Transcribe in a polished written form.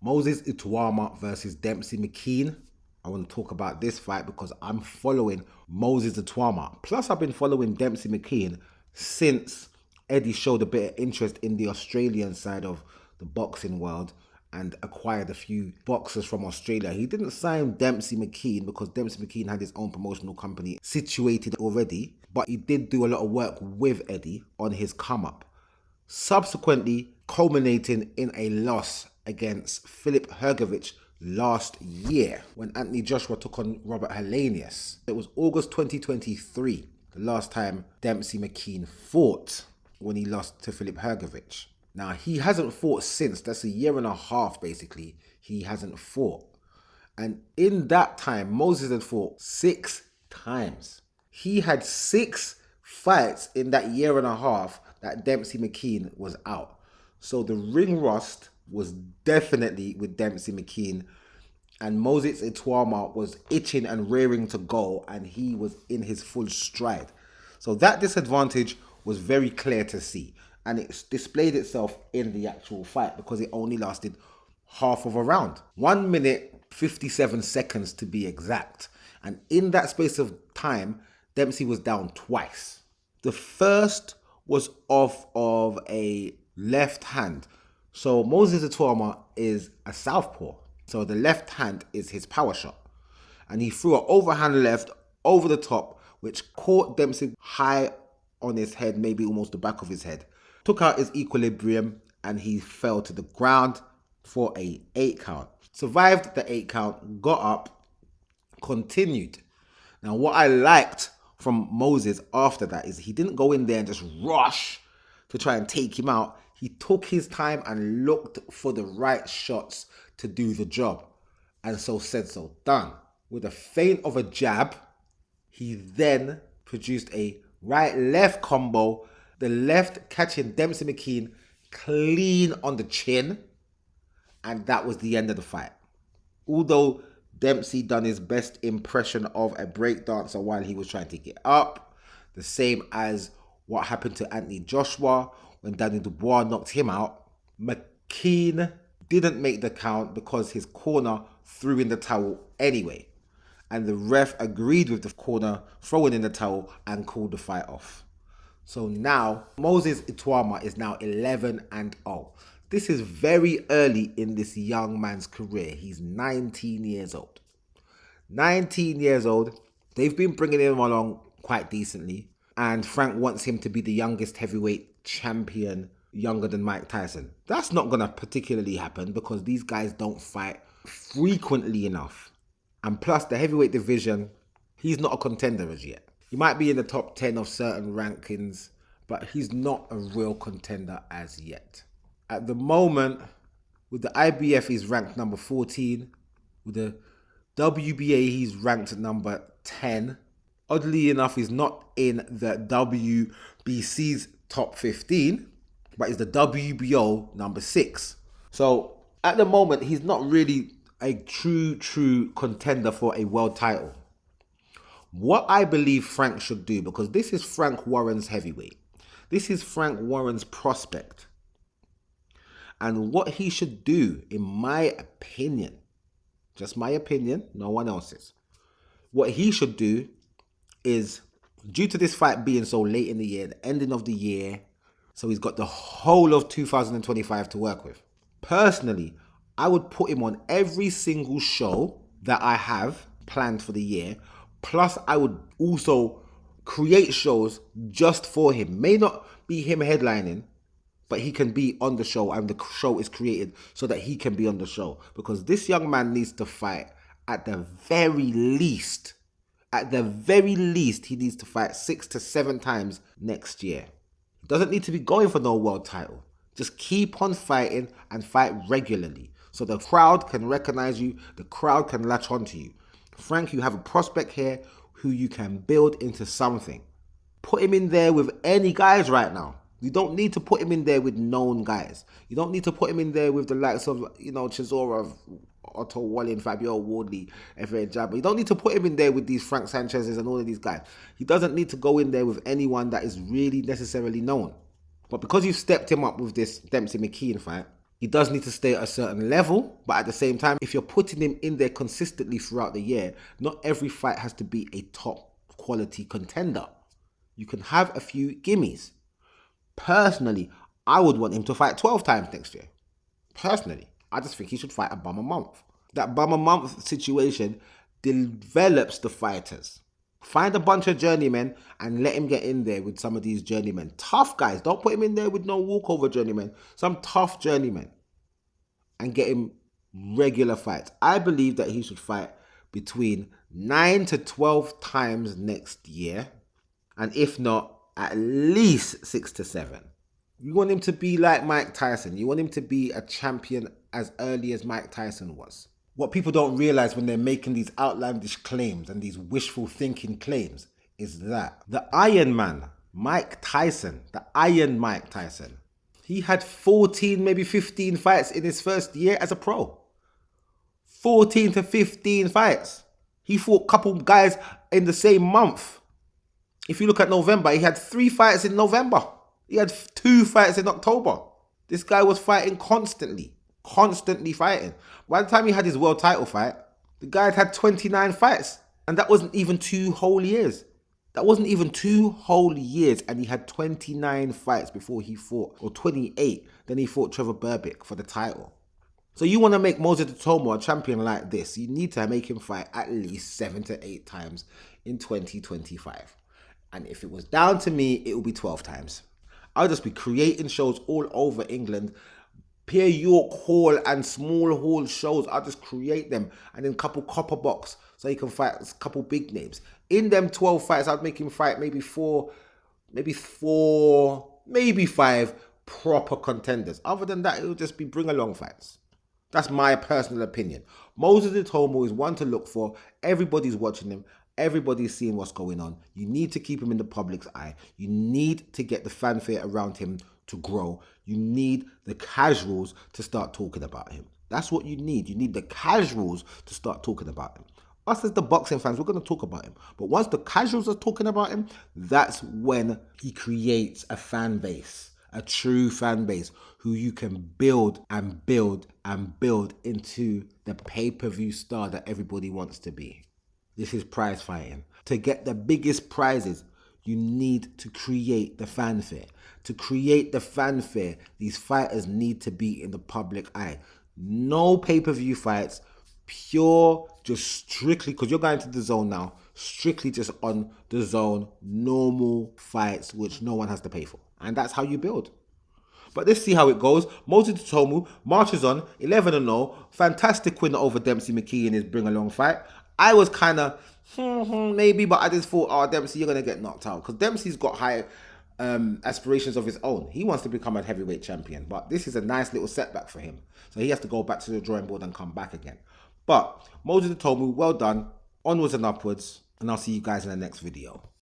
Moses Ituama versus Demsey McKean. I want to talk about this fight because I'm following Moses Ituama. Plus, I've been following Demsey McKean since Eddie showed a bit of interest in the Australian side of the boxing world and acquired a few boxers from Australia. He didn't sign Demsey McKean because Demsey McKean had his own promotional company situated already, but he did do a lot of work with Eddie on his come up, subsequently culminating in a loss against Filip Hrgović last year when Anthony Joshua took on Robert Helenius. It was August 2023, the last time Demsey McKean fought, when he lost to Filip Hrgović. Now, he hasn't fought since. That's a year and a half, basically. He hasn't fought. And in that time, Moses had fought 6 times. He had 6 fights in that year and a half that Demsey McKean was out. So the ring rust was definitely with Demsey McKean, and Moses Ituama was itching and rearing to go, and he was in his full stride. So that disadvantage was very clear to see, and it displayed itself in the actual fight because it only lasted half of a round. 1 minute 57 seconds to be exact. And in that space of time, Demsey was down twice. The first was off of a left hand. So Moses Ituama is a southpaw. So the left hand is his power shot. And he threw an overhand left over the top, which caught Demsey high on his head, maybe almost the back of his head. Took out his equilibrium and he fell to the ground for a 8 count. Survived the 8 count, got up, continued. Now what I liked from Moses after that is he didn't go in there and just rush to try and take him out. He took his time and looked for the right shots to do the job. And so said so done. With a feint of a jab, he then produced a right-left combo. The left catching Demsey McKean clean on the chin. And that was the end of the fight. Although Demsey done his best impression of a breakdancer while he was trying to get up. The same as what happened to Anthony Joshua when Daniel Dubois knocked him out. McKean didn't make the count because his corner threw in the towel anyway. And the ref agreed with the corner throwing in the towel and called the fight off. So now, Moses Ituama is now 11-0. This is very early in this young man's career. He's 19 years old. 19 years old. They've been bringing him along quite decently. And Frank wants him to be the youngest heavyweight champion, younger than Mike Tyson. That's not going to particularly happen because these guys don't fight frequently enough. And plus, the heavyweight division, he's not a contender as yet. He might be in the top 10 of certain rankings, but he's not a real contender as yet. At the moment, with the IBF, he's ranked number 14. With the WBA, he's ranked number 10. Oddly enough, he's not in the WBC's top 15, but he's the WBO number 6. So at the moment, he's not really a true contender for a world title. What I believe Frank should do, because this is Frank Warren's heavyweight. This is Frank Warren's prospect. And what he should do, in my opinion, just my opinion, no one else's. What he should do is, due to this fight being so late in the year, the ending of the year, so he's got the whole of 2025 to work with. Personally, I would put him on every single show that I have planned for the year. Plus, I would also create shows just for him. May not be him headlining, but he can be on the show and the show is created so that he can be on the show. Because this young man needs to fight at the very least. At the very least, he needs to fight 6 to 7 times next year. He doesn't need to be going for no world title. Just keep on fighting and fight regularly. So the crowd can recognize you. The crowd can latch onto you. Frank, you have a prospect here who you can build into something. Put him in there with any guys right now. You don't need to put him in there with known guys. You don't need to put him in there with the likes of, Chisora, Otto Wallin, Fabio Wardley, F.A. Jabba. You don't need to put him in there with these Frank Sanchez's and all of these guys. He doesn't need to go in there with anyone that is really necessarily known. But because you've stepped him up with this Demsey McKean fight, He does need to stay at a certain level, but at the same time, if you're putting him in there consistently throughout the year, not every fight has to be a top quality contender. You can have a few gimmies. Personally, I would want him to fight 12 times next year. Personally, I just think he should fight a bum a month. That bum a month situation develops the fighters. Find a bunch of journeymen and let him get in there with some of these journeymen. Tough guys. Don't put him in there with no walkover journeymen. Some tough journeymen. And get him regular fights. I believe that he should fight between 9 to 12 times next year. And if not, at least 6 to 7. You want him to be like Mike Tyson. You want him to be a champion as early as Mike Tyson was. What people don't realize when they're making these outlandish claims and these wishful thinking claims is that the Iron Man, Mike Tyson, the Iron Mike Tyson, he had 14, maybe 15 fights in his first year as a pro. 14 to 15 fights. He fought a couple guys in the same month. If you look at November, he had 3 fights in November. He had 2 fights in October. This guy was fighting constantly fighting. By the time he had his world title fight, the guy had 29 fights. And that wasn't even 2 whole years. That wasn't even 2 whole years. And he had 29 fights before he fought, or 28. Then he fought Trevor Berbick for the title. So you want to make Moses Ituama a champion like this, you need to make him fight at least 7 to 8 times in 2025. And if it was down to me, it would be 12 times. I'll just be creating shows all over England. Peer York Hall and small hall shows. I'll just create them. And then a couple copper box so he can fight a couple big names. In them 12 fights, I'd make him fight maybe 4, maybe 5 proper contenders. Other than that, it'll just be bring along fights. That's my personal opinion. Moses Ituama is one to look for. Everybody's watching him. Everybody's seeing what's going on. You need to keep him in the public's eye. You need to get the fanfare around him to grow. You need the casuals to start talking about him. That's what you need. You need the casuals to start talking about him. Us as the boxing fans, we're going to talk about him. But once the casuals are talking about him, that's when he creates a fan base, a true fan base who you can build and build and build into the pay-per-view star that everybody wants to be. This is prize fighting. To get the biggest prizes, you need to create the fanfare. To create the fanfare, these fighters need to be in the public eye. No pay-per-view fights, pure, just strictly, because you're going to the zone now, strictly just on the zone, normal fights, which no one has to pay for. And that's how you build. But let's see how it goes. Moses Ituama marches on, 11-0. Fantastic win over Demsey McKean in his bring-along fight. I was kind of, maybe, but I just thought, oh, Demsey, you're going to get knocked out. Because Dempsey's got high aspirations of his own. He wants to become a heavyweight champion. But this is a nice little setback for him. So he has to go back to the drawing board and come back again. But Moses Ituama, well done. Onwards and upwards. And I'll see you guys in the next video.